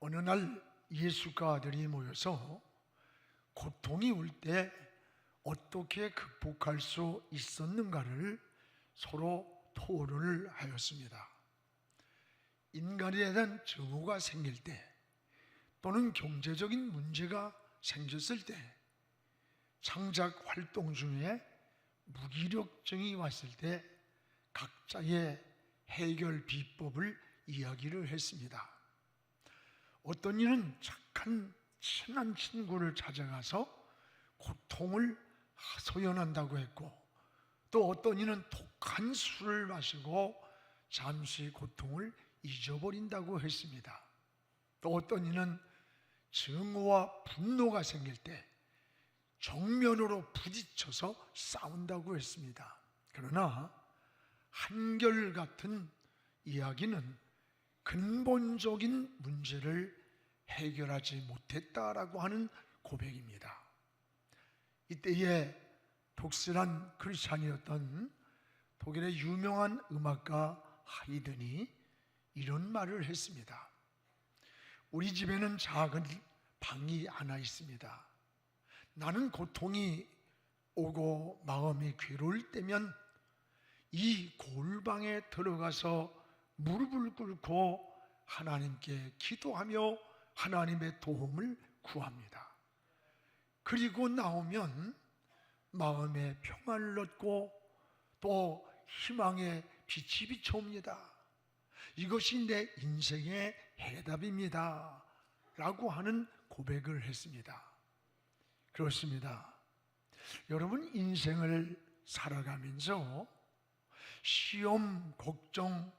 어느 날 예수가 아들이 모여서 고통이 올 때 어떻게 극복할 수 있었는가를 서로 토론을 하였습니다. 인간에 대한 증오가 생길 때 또는 경제적인 문제가 생겼을 때, 창작 활동 중에 무기력증이 왔을 때 각자의 해결 비법을 이야기를 했습니다. 어떤 이는 착한 친한 친구를 찾아가서 고통을 하소연한다고 했고, 또 어떤 이는 독한 술을 마시고 잠시 고통을 잊어버린다고 했습니다. 또 어떤 이는 증오와 분노가 생길 때 정면으로 부딪혀서 싸운다고 했습니다. 그러나 한결같은 이야기는 근본적인 문제를 해결하지 못했다라고 하는 고백입니다. 이때에 독실한 크리스찬이었던 독일의 유명한 음악가 하이든이 이런 말을 했습니다. 우리 집에는 작은 방이 하나 있습니다. 나는 고통이 오고 마음이 괴로울 때면 이 골방에 들어가서 무릎을 꿇고 하나님께 기도하며 하나님의 도움을 구합니다. 그리고 나오면 마음의 평안을 얻고 또 희망의 빛이 비춰옵니다. 이것이 내 인생의 해답입니다 라고 하는 고백을 했습니다. 그렇습니다. 여러분, 인생을 살아가면서 시험, 걱정,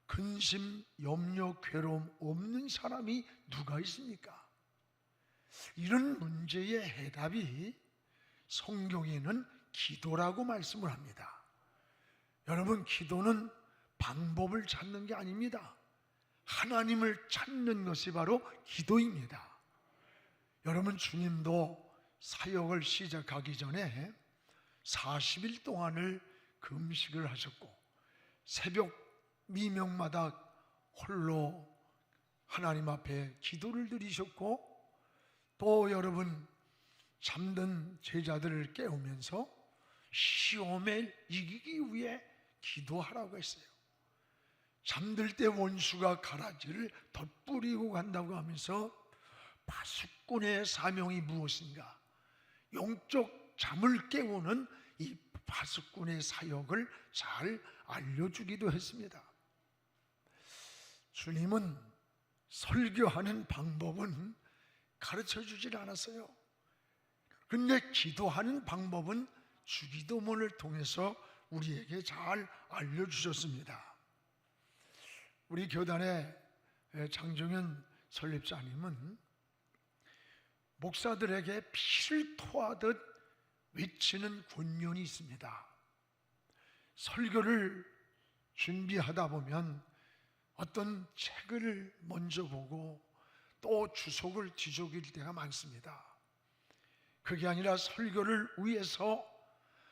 근심, 염려, 괴로움 없는 사람이 누가 있습니까? 이런 문제의 해답이 성경에는 기도라고 말씀을 합니다. 여러분, 기도는 방법을 찾는 게 아닙니다. 하나님을 찾는 것이 바로 기도입니다. 여러분, 주님도 사역을 시작하기 전에 40일 동안을 금식을 하셨고 새벽 미명마다 홀로 하나님 앞에 기도를 드리셨고, 또 여러분 잠든 제자들을 깨우면서 시험을 이기기 위해 기도하라고 했어요. 잠들 때 원수가 가라지를 덧뿌리고 간다고 하면서 파수꾼의 사명이 무엇인가, 영적 잠을 깨우는 이 파수꾼의 사역을 잘 알려주기도 했습니다. 주님은 설교하는 방법은 가르쳐 주질 않았어요. 근데 기도하는 방법은 주기도문을 통해서 우리에게 잘 알려주셨습니다. 우리 교단의 장종현 설립자님은 목사들에게 피를 토하듯 외치는 권면이 있습니다. 설교를 준비하다 보면 어떤 책을 먼저 보고 또 주석을 뒤적일 때가 많습니다. 그게 아니라 설교를 위해서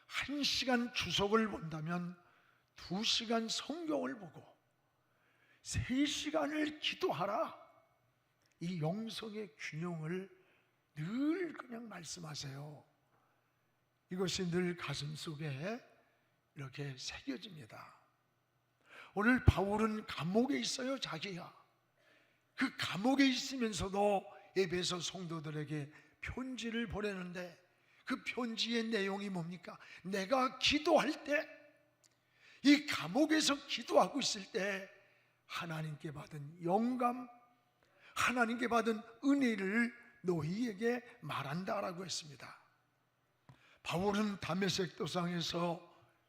1시간 주석을 본다면 2시간 성경을 보고 3시간을 기도하라. 이 영성의 균형을 늘 그냥 말씀하세요. 이것이 늘 가슴속에 이렇게 새겨집니다. 오늘 바울은 감옥에 있어요. 자기가 그 감옥에 있으면서도 에베소 성도들에게 편지를 보내는데 그 편지의 내용이 뭡니까? 내가 기도할 때, 이 감옥에서 기도하고 있을 때 하나님께 받은 영감, 하나님께 받은 은혜를 너희에게 말한다라고 했습니다. 바울은 다메섹 도상에서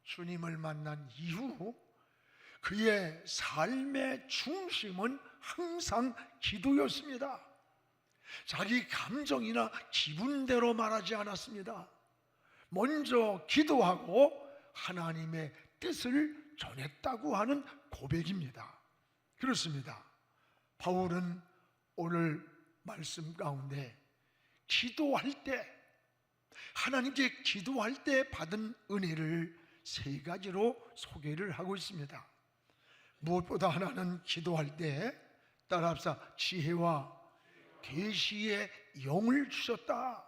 주님을 만난 이후 그의 삶의 중심은 항상 기도였습니다. 자기 감정이나 기분대로 말하지 않았습니다. 먼저 기도하고 하나님의 뜻을 전했다고 하는 고백입니다. 그렇습니다. 바울은 오늘 말씀 가운데 기도할 때, 하나님께 기도할 때 받은 은혜를 3가지로 소개를 하고 있습니다. 무엇보다 하나는 기도할 때 따라합시다. 지혜와 계시의 영을 주셨다.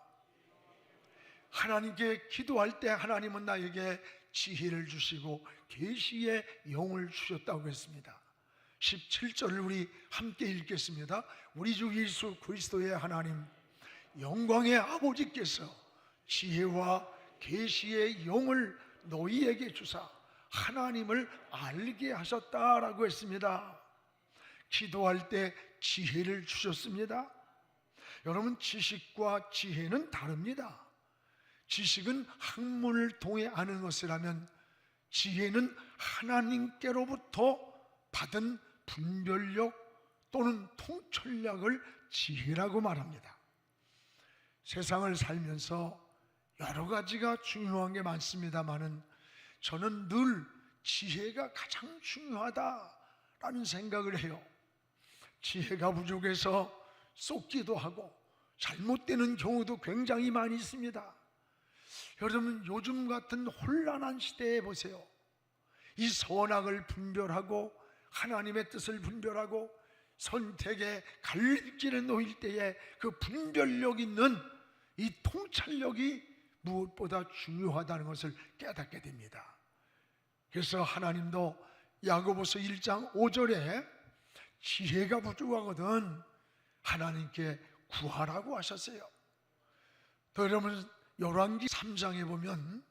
하나님께 기도할 때 하나님은 나에게 지혜를 주시고 계시의 영을 주셨다고 했습니다. 17절을 우리 함께 읽겠습니다. 우리 주 예수 그리스도의 하나님 영광의 아버지께서 지혜와 계시의 영을 너희에게 주사 하나님을 알게 하셨다라고 했습니다. 기도할 때 지혜를 주셨습니다. 여러분, 지식과 지혜는 다릅니다. 지식은 학문을 통해 아는 것이라면 지혜는 하나님께로부터 받은 분별력 또는 통찰력을 지혜라고 말합니다. 세상을 살면서 여러 가지가 중요한 게 많습니다만은 저는 늘 지혜가 가장 중요하다라는 생각을 해요. 지혜가 부족해서 쏟기도 하고 잘못되는 경우도 굉장히 많이 있습니다. 여러분, 요즘 같은 혼란한 시대에 보세요. 이 선악을 분별하고 하나님의 뜻을 분별하고 선택의 갈림길에 놓일 때에 그 분별력 있는 이 통찰력이 무엇보다 중요하다는 것을 깨닫게 됩니다. 그래서 하나님도 야고보서 1장 5절에 지혜가 부족하거든 하나님께 구하라고 하셨어요. 또 여러분, 열왕기 3장에 보면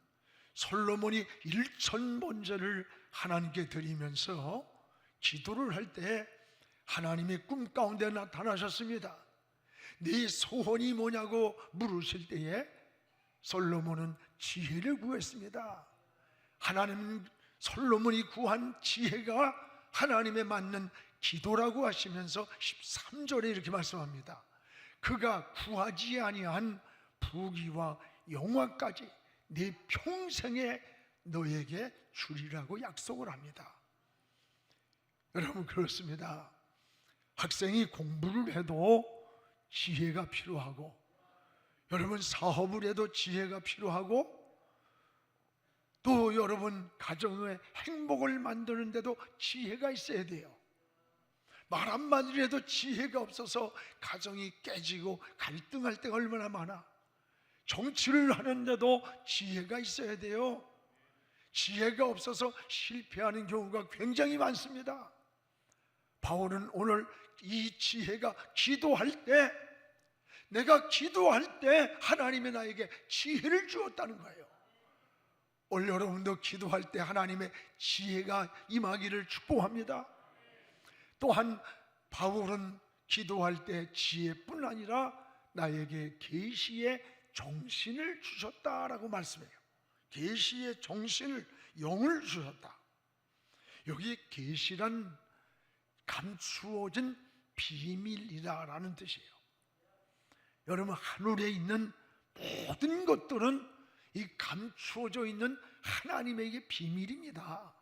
솔로몬이 1000번제를 하나님께 드리면서 기도를 할 때 하나님이 꿈 가운데 나타나셨습니다. 네 소원이 뭐냐고 물으실 때에 솔로몬은 지혜를 구했습니다. 하나님, 솔로몬이 구한 지혜가 하나님에 맞는 기도라고 하시면서 13절에 이렇게 말씀합니다. 그가 구하지 아니한 부귀와 영화까지 네 평생에 너에게 주리라고 약속을 합니다. 여러분, 그렇습니다. 학생이 공부를 해도 지혜가 필요하고, 여러분 사업을 해도 지혜가 필요하고, 또 여러분 가정의 행복을 만드는 데도 지혜가 있어야 돼요. 말 한마디로 해도 지혜가 없어서 가정이 깨지고 갈등할 때가 얼마나 많아. 정치를 하는데도 지혜가 있어야 돼요. 지혜가 없어서 실패하는 경우가 굉장히 많습니다. 바울은 오늘 이 지혜가 기도할 때, 내가 기도할 때 하나님이 나에게 지혜를 주었다는 거예요. 오늘 여러분도 기도할 때 하나님의 지혜가 임하기를 축복합니다. 또한 바울은 기도할 때 지혜뿐 아니라 나에게 계시의 정신을 주셨다라고 말씀해요. 계시의 정신을, 영을 주셨다. 여기 계시란 감추어진 비밀이라는 뜻이에요. 여러분, 하늘에 있는 모든 것들은 이 감추어져 있는 하나님에게 비밀입니다.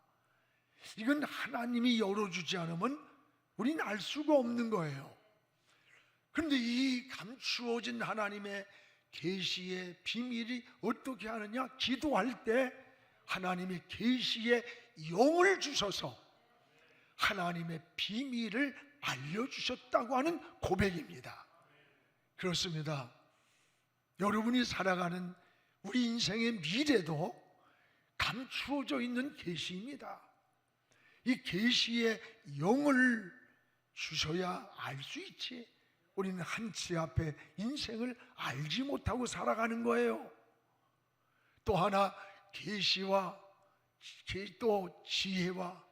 이건 하나님이 열어주지 않으면 우리는 알 수가 없는 거예요. 그런데 이 감추어진 하나님의 계시의 비밀이 어떻게 하느냐? 기도할 때 하나님이 계시의 영을 주셔서 하나님의 비밀을 알려주셨다고 하는 고백입니다. 그렇습니다. 여러분이 살아가는 우리 인생의 미래도 감추어져 있는 계시입니다. 이 계시의 영을 주셔야 알 수 있지. 우리는 한치 앞에 인생을 알지 못하고 살아가는 거예요. 또 하나, 계시와 또 지혜와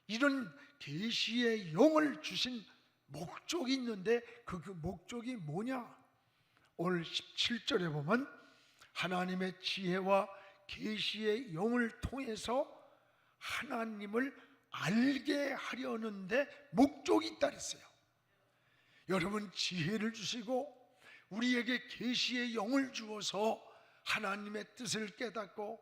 이런 계시의 영을 주신 목적이 있는데 그 목적이 뭐냐? 오늘 17절에 보면 하나님의 지혜와 계시의 영을 통해서 하나님을 알게 하려는데 목적이 있다 그랬어요. 여러분, 지혜를 주시고 우리에게 계시의 영을 주어서 하나님의 뜻을 깨닫고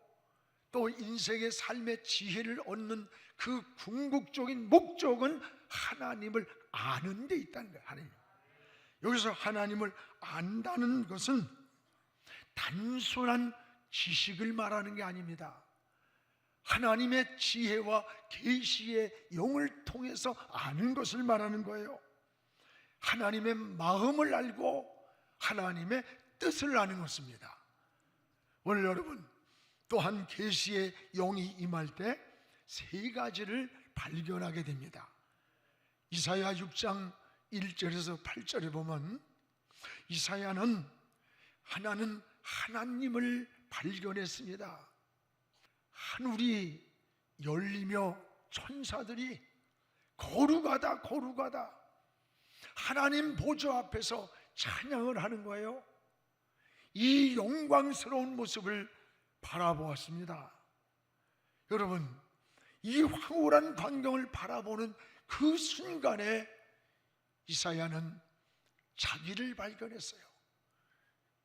또 인생의 삶의 지혜를 얻는 그 궁극적인 목적은 하나님을 아는 데 있다는 거예요. 하나님. 여기서 하나님을 안다는 것은 단순한 지식을 말하는 게 아닙니다. 하나님의 지혜와 계시의 영을 통해서 아는 것을 말하는 거예요. 하나님의 마음을 알고 하나님의 뜻을 아는 것입니다. 오늘 여러분 또한 계시의 영이 임할 때 세 가지를 발견하게 됩니다. 이사야 6장 1절에서 8절에 보면 이사야는 하나님을 발견했습니다. 하늘이 열리며 천사들이 거룩하다 거룩하다 하나님 보좌 앞에서 찬양을 하는 거예요. 이 영광스러운 모습을 바라보았습니다. 여러분, 이 황홀한 광경을 바라보는 그 순간에 이사야는 자기를 발견했어요.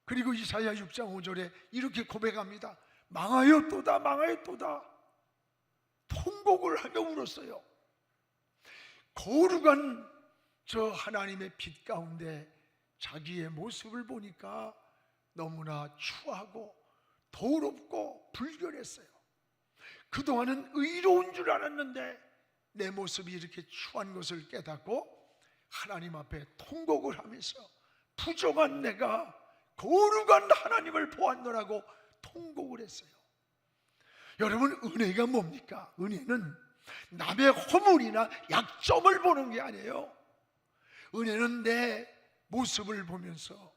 그리고 이사야 6장 5절에 이렇게 고백합니다. 망하였도다 망하였도다. 통곡을 하며 울었어요. 거룩한 저 하나님의 빛 가운데 자기의 모습을 보니까 너무나 추하고 더럽고 불결했어요. 그동안은 의로운 줄 알았는데 내 모습이 이렇게 추한 것을 깨닫고 하나님 앞에 통곡을 하면서 부정한 내가 거룩한 하나님을 보았노라고 통곡을 했어요. 여러분, 은혜가 뭡니까? 은혜는 남의 허물이나 약점을 보는 게 아니에요. 은혜는 내 모습을 보면서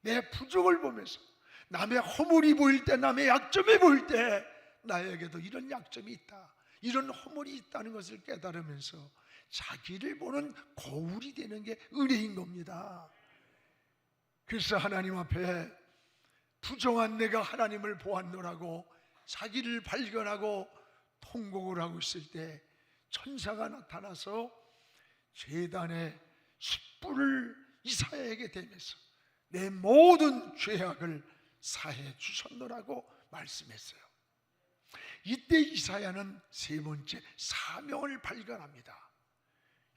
내 부족을 보면서 남의 허물이 보일 때, 남의 약점이 보일 때 나에게도 이런 약점이 있다, 이런 허물이 있다는 것을 깨달으면서 자기를 보는 거울이 되는 게 은혜인 겁니다. 그래서 하나님 앞에 부정한 내가 하나님을 보았노라고 자기를 발견하고 통곡을 하고 있을 때 천사가 나타나서 제단의 숯불을 이사야에게 대면서 내 모든 죄악을 사해 주셨노라고 말씀했어요. 이때 이사야는 세 번째 사명을 발견합니다.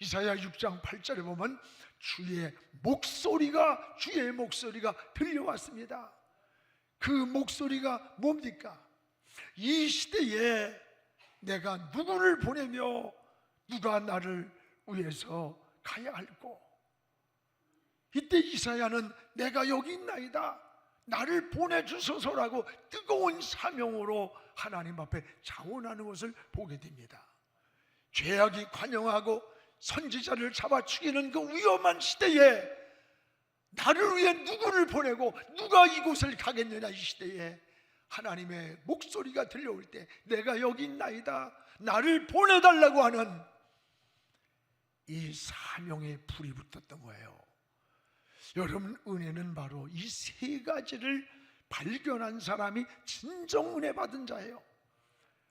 이사야 6장 8절에 보면 주의 목소리가 들려왔습니다. 그 목소리가 뭡니까? 이 시대에 내가 누구를 보내며 누가 나를 위해서 가야 할꼬? 이때 이사야는 내가 여기 있나이다, 나를 보내주소서라고 뜨거운 사명으로 하나님 앞에 자원하는 것을 보게 됩니다. 죄악이 관영하고 선지자를 잡아 죽이는 그 위험한 시대에 나를 위해 누구를 보내고 누가 이곳을 가겠느냐, 이 시대에 하나님의 목소리가 들려올 때 내가 여기 있나이다, 나를 보내달라고 하는 이 사명의 불이 붙었던 거예요. 여러분, 은혜는 바로 이 세 가지를 발견한 사람이 진정 은혜 받은 자예요.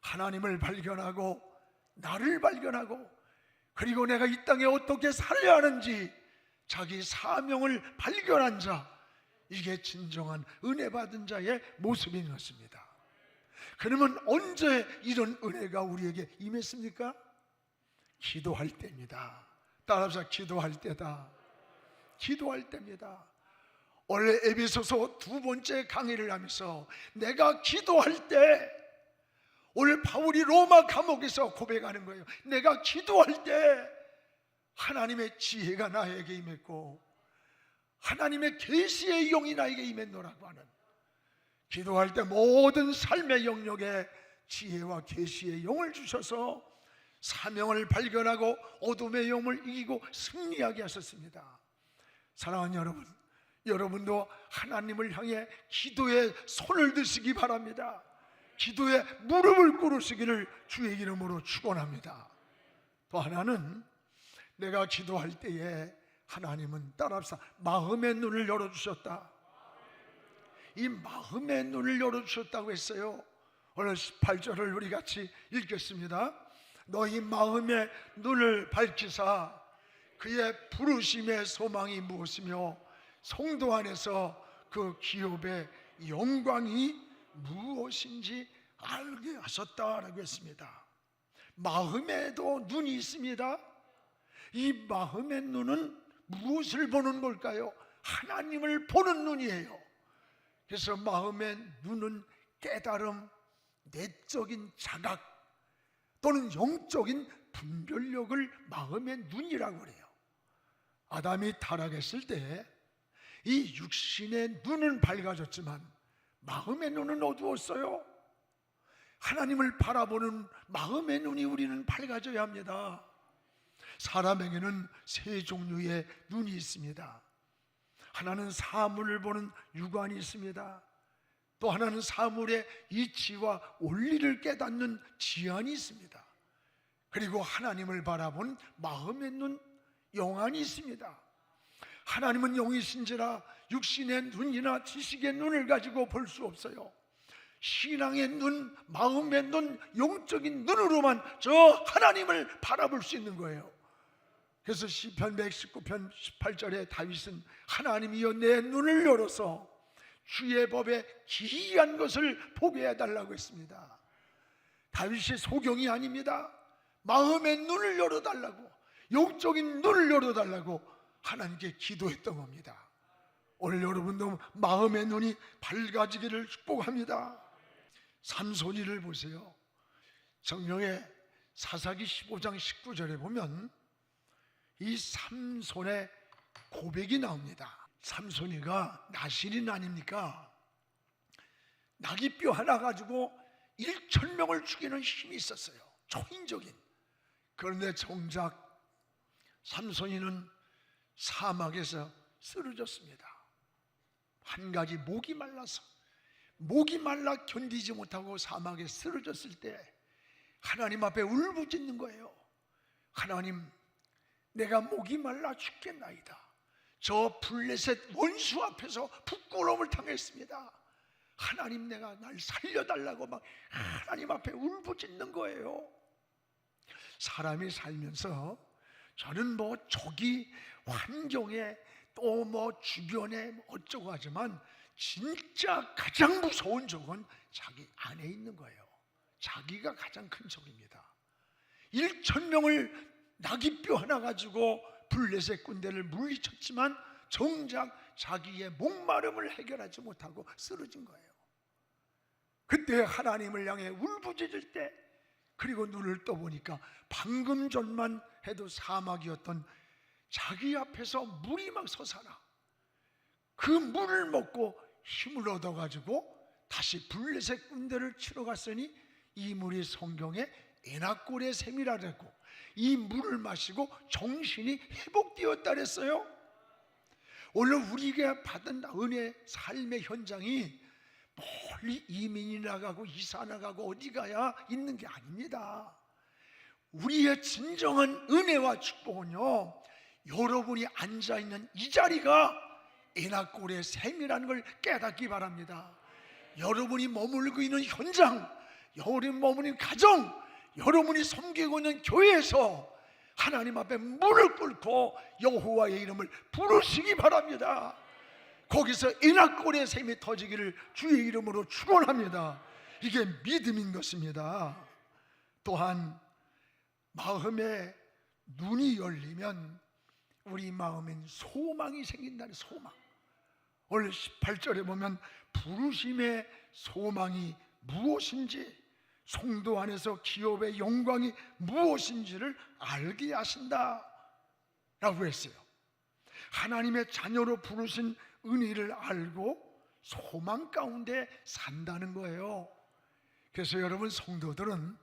하나님을 발견하고 나를 발견하고 그리고 내가 이 땅에 어떻게 살아야 하는지 자기 사명을 발견한 자, 이게 진정한 은혜 받은 자의 모습인 것입니다. 그러면 언제 이런 은혜가 우리에게 임했습니까? 기도할 때입니다. 따라합시다. 기도할 때다. 기도할 때입니다. 원래 에베소서 2번째 강의를 하면서 내가 기도할 때, 오늘 바울이 로마 감옥에서 고백하는 거예요. 내가 기도할 때 하나님의 지혜가 나에게 임했고 하나님의 계시의 영이 나에게 임했노라고 하는, 기도할 때 모든 삶의 영역에 지혜와 계시의 영을 주셔서 사명을 발견하고 어둠의 영을 이기고 승리하게 하셨습니다. 사랑하는 여러분, 여러분도 하나님을 향해 기도에 손을 드시기 바랍니다. 기도에 무릎을 꿇으시기를 주의 이름으로 축원합니다. 또 하나는 내가 기도할 때에 하나님은 따라합시다. 마음의 눈을 열어주셨다. 이 마음의 눈을 열어주셨다고 했어요. 오늘 18절을 우리 같이 읽겠습니다. 너희 마음의 눈을 밝히사 그의 부르심의 소망이 무엇이며 성도 안에서 그 기업의 영광이 무엇인지 알게 하셨다라고 했습니다. 마음에도 눈이 있습니다. 이 마음의 눈은 무엇을 보는 걸까요? 하나님을 보는 눈이에요. 그래서 마음의 눈은 깨달음, 내적인 자각 또는 영적인 분별력을 마음의 눈이라고 그래요. 아담이 타락했을 때 이 육신의 눈은 밝아졌지만 마음의 눈은 어두웠어요. 하나님을 바라보는 마음의 눈이 우리는 밝아져야 합니다. 사람에게는 세 종류의 눈이 있습니다. 하나는 사물을 보는 육안이 있습니다. 또 하나는 사물의 이치와 원리를 깨닫는 지안이 있습니다. 그리고 하나님을 바라본 마음의 눈, 영안이 있습니다. 하나님은 영이신지라 육신의 눈이나 지식의 눈을 가지고 볼 수 없어요. 신앙의 눈, 마음의 눈, 영적인 눈으로만 저 하나님을 바라볼 수 있는 거예요. 그래서 시편 119편 18절에 다윗은 하나님이여 내 눈을 열어서 주의 법에 기이한 것을 보게 해달라고 했습니다. 다윗의 소경이 아닙니다. 마음의 눈을 열어달라고, 영적인 눈을 열어달라고 하나님께 기도했던 겁니다. 오늘 여러분도 마음의 눈이 밝아지기를 축복합니다. 삼손이를 보세요. 성경에 사사기 15장 19절에 보면 이 삼손의 고백이 나옵니다. 삼손이가 나실인 아닙니까? 나귀뼈 하나 가지고 1,000명을 죽이는 힘이 있었어요. 초인적인. 그런데 정작 삼손이는 사막에서 쓰러졌습니다. 한 가지 목이 말라 견디지 못하고 사막에 쓰러졌을 때 하나님 앞에 울부짖는 거예요. 하나님, 내가 목이 말라 죽겠나이다. 저 블레셋 원수 앞에서 부끄러움을 당했습니다. 하나님, 내가 날 살려달라고 막 하나님 앞에 울부짖는 거예요. 사람이 살면서 저는 뭐 조기 환경에 또 뭐 주변에 어쩌고 하지만 진짜 가장 무서운 적은 자기 안에 있는 거예요. 자기가 가장 큰 적입니다. 1,000명을 나귀뼈 하나 가지고 블레셋 군대를 물리쳤지만 정작 자기의 목마름을 해결하지 못하고 쓰러진 거예요. 그때 하나님을 향해 울부짖을 때, 그리고 눈을 떠보니까 방금 전만 해도 사막이었던 자기 앞에서 물이 막 솟아나 그 물을 먹고 힘을 얻어가지고 다시 블레셋 군대를 치러 갔으니 이 물이 성경에 에나꼴의 샘이라 그랬고 이 물을 마시고 정신이 회복되었다 그랬어요. 오늘 우리가 받은 은혜 삶의 현장이 멀리 이민이 나가고 이사 나가고 어디 가야 있는 게 아닙니다. 우리의 진정한 은혜와 축복은요, 여러분이 앉아있는 이 자리가 에나꼴의 샘이라는 걸 깨닫기 바랍니다. 여러분이 머물고 있는 현장, 여러분이 머무는 가정, 여러분이 섬기고 있는 교회에서 하나님 앞에 무릎 꿇고 여호와의 이름을 부르시기 바랍니다. 거기서 에나꼴의 샘이 터지기를 주의 이름으로 축원합니다. 이게 믿음인 것입니다. 또한 마음에 눈이 열리면 우리 마음엔 소망이 생긴다는 소망. 원래 18절에 보면 부르심의 소망이 무엇인지, 성도 안에서 기업의 영광이 무엇인지를 알게 하신다 라고 했어요. 하나님의 자녀로 부르신 은혜를 알고 소망 가운데 산다는 거예요. 그래서 여러분 성도들은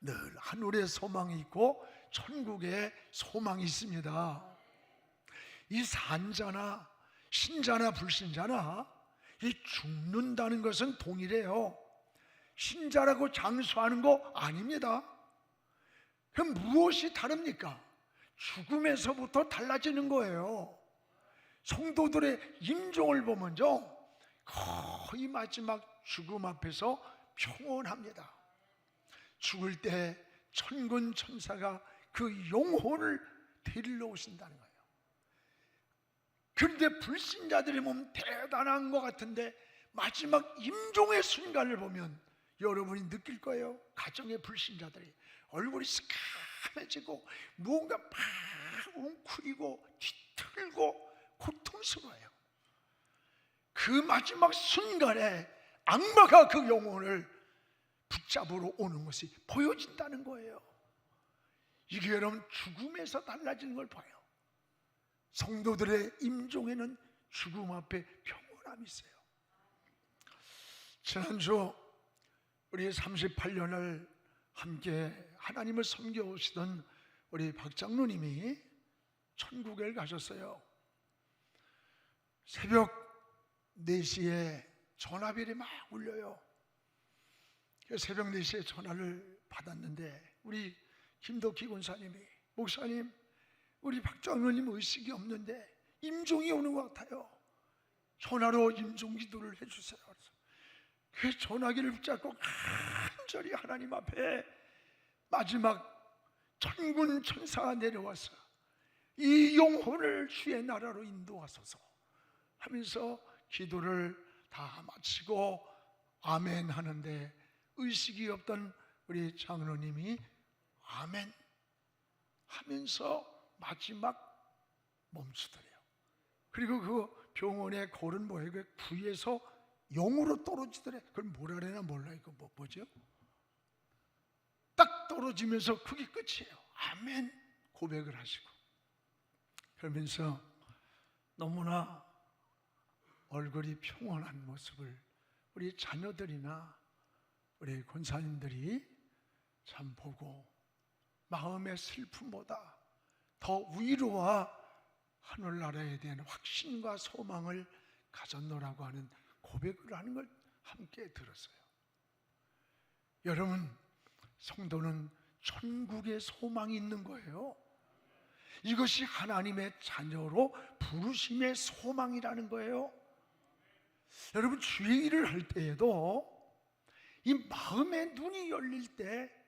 늘 하늘에 소망이 있고 천국에 소망이 있습니다. 이 산자나 신자나 불신자나 이 죽는다는 것은 동일해요. 신자라고 장수하는 거 아닙니다. 그럼 무엇이 다릅니까? 죽음에서부터 달라지는 거예요. 성도들의 임종을 보면요, 거의 마지막 죽음 앞에서 평온합니다. 죽을 때 천군 천사가 그 영혼을 데리러 오신다는 거예요. 그런데 불신자들이 보면 대단한 것 같은데 마지막 임종의 순간을 보면 여러분이 느낄 거예요. 가정의 불신자들이 얼굴이 새카매지고 무언가 막 웅크리고 뒤틀고 고통스러워요. 그 마지막 순간에 악마가 그 영혼을 붙잡으러 오는 것이 보여진다는 거예요. 이게 여러분 죽음에서 달라지는 걸 봐요. 성도들의 임종에는 죽음 앞에 평온함이 있어요. 지난주 우리 38년을 함께 하나님을 섬겨오시던 우리 박 장로님이 천국에 가셨어요. 새벽 4시에 전화벨이 막 울려요. 새벽 4시에 전화를 받았는데 우리 김덕희 권사님이, 목사님, 우리 박 장로님 의식이 없는데 임종이 오는 것 같아요. 전화로 임종 기도를 해주세요. 그 전화기를 붙잡고 간절히 하나님 앞에 마지막 천군 천사가 내려와서 이 영혼을 주의 나라로 인도하소서 하면서 기도를 다 마치고 아멘 하는데 의식이 없던 우리 장로님이 아멘 하면서 마지막 멈추더래요. 그리고 그 병원의 골은 뭐예요? 그 구에서 영으로 떨어지더래. 그걸 뭐라 그래나 몰라. 이거 뭐죠? 딱 떨어지면서 그게 끝이에요. 아멘 고백을 하시고 그러면서 너무나 얼굴이 평온한 모습을 우리 자녀들이나 우리 권사님들이 참 보고 마음의 슬픔보다 더 위로와 하늘나라에 대한 확신과 소망을 가졌노라고 하는 고백을 하는 걸 함께 들었어요. 여러분, 성도는 천국의 소망이 있는 거예요. 이것이 하나님의 자녀로 부르심의 소망이라는 거예요. 여러분, 주의 일을 할 때에도 이 마음의 눈이 열릴 때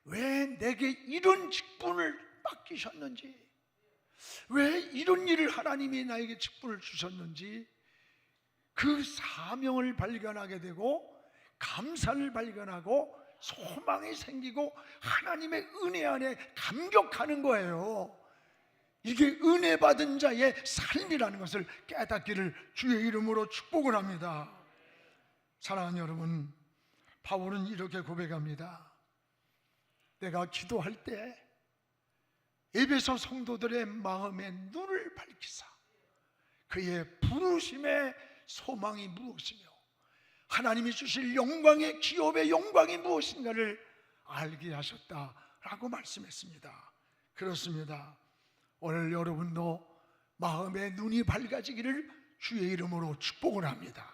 왜 내게 이런 직분을 맡기셨는지, 왜 이런 일을 하나님이 나에게 직분을 주셨는지 그 사명을 발견하게 되고 감사를 발견하고 소망이 생기고 하나님의 은혜 안에 감격하는 거예요. 이게 은혜 받은 자의 삶이라는 것을 깨닫기를 주의 이름으로 축복을 합니다. 사랑하는 여러분, 바울은 이렇게 고백합니다. 내가 기도할 때 에베소 성도들의 마음의 눈을 밝히사 그의 부르심의 소망이 무엇이며 하나님이 주실 영광의 기업의 영광이 무엇인가를 알게 하셨다라고 말씀했습니다. 그렇습니다. 오늘 여러분도 마음의 눈이 밝아지기를 주의 이름으로 축복을 합니다.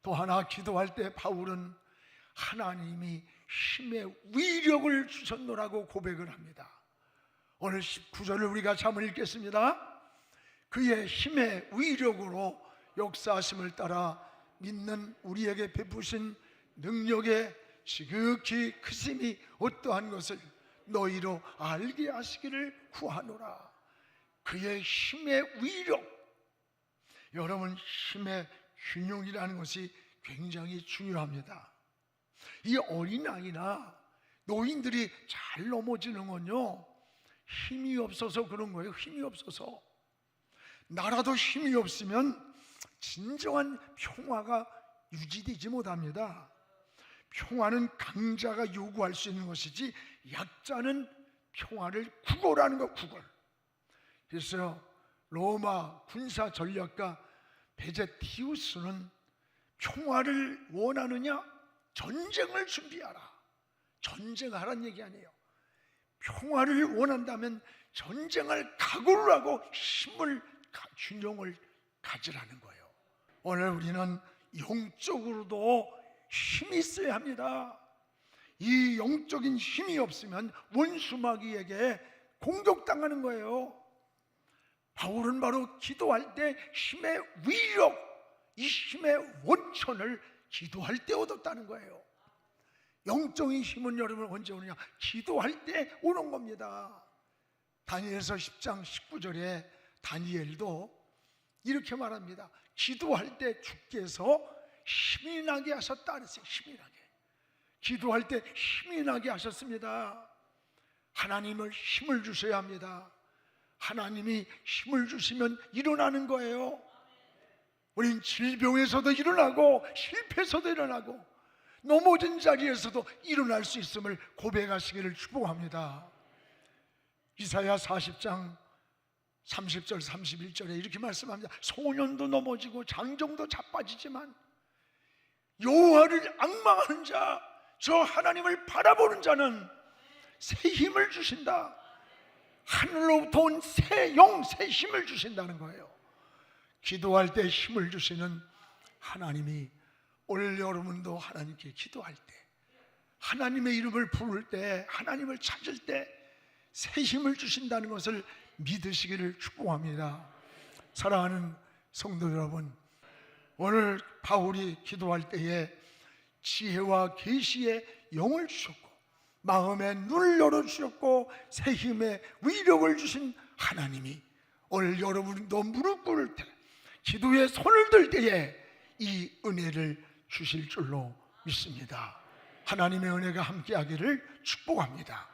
또 하나 기도할 때 바울은 하나님이 힘의 위력을 주셨노라고 고백을 합니다. 오늘 19절을 우리가 잠을 읽겠습니다. 그의 힘의 위력으로 역사하심을 따라 믿는 우리에게 베푸신 능력의 지극히 크심이 어떠한 것을 너희로 알게 하시기를 구하노라. 그의 힘의 위력. 여러분, 힘의 균형이라는 것이 굉장히 중요합니다. 이 어린아이나 노인들이 잘 넘어지는 건요, 힘이 없어서 그런 거예요. 힘이 없어서. 나라도 힘이 없으면 진정한 평화가 유지되지 못합니다. 평화는 강자가 요구할 수 있는 것이지 약자는 평화를 구걸하는 것, 구걸. 그래서 로마 군사 전략가 베제티우스는 평화를 원하느냐? 전쟁을 준비하라. 전쟁하라는 얘기 아니에요. 평화를 원한다면 전쟁을 각오를 하고 힘을, 균형을 가지라는 거예요. 오늘 우리는 영적으로도 힘이 있어야 합니다. 이 영적인 힘이 없으면 원수마귀에게 공격당하는 거예요. 바울은 바로 기도할 때 힘의 위력, 이 힘의 원천을 기도할 때 얻었다는 거예요. 영적인 힘은 여러분 언제 오느냐? 기도할 때 오는 겁니다. 다니엘서 10장 19절에 다니엘도 이렇게 말합니다. 기도할 때 주께서 힘이 나게 하셨다 그랬어요. 힘이 나게. 기도할 때 힘이 나게 하셨습니다. 하나님을 힘을 주셔야 합니다. 하나님이 힘을 주시면 일어나는 거예요. 우린 질병에서도 일어나고 실패에서도 일어나고 넘어진 자리에서도 일어날 수 있음을 고백하시기를 축복합니다. 이사야 40장 30절 31절에 이렇게 말씀합니다. 소년도 넘어지고 장정도 자빠지지만 여호와를 앙망하는 자, 저 하나님을 바라보는 자는 새 힘을 주신다. 하늘로부터 온 새 영, 새 힘을 주신다는 거예요. 기도할 때 힘을 주시는 하나님이 오늘 여러분도 하나님께 기도할 때, 하나님의 이름을 부를 때, 하나님을 찾을 때 새 힘을 주신다는 것을 믿으시기를 축복합니다. 사랑하는 성도 여러분, 오늘 바울이 기도할 때에 지혜와 계시의 영을 주셨고 마음의 눈을 열어주셨고 새 힘의 위력을 주신 하나님이 오늘 여러분도 무릎 꿇을 때, 기도에 손을 들 때에 이 은혜를 주실 줄로 믿습니다. 하나님의 은혜가 함께하기를 축복합니다.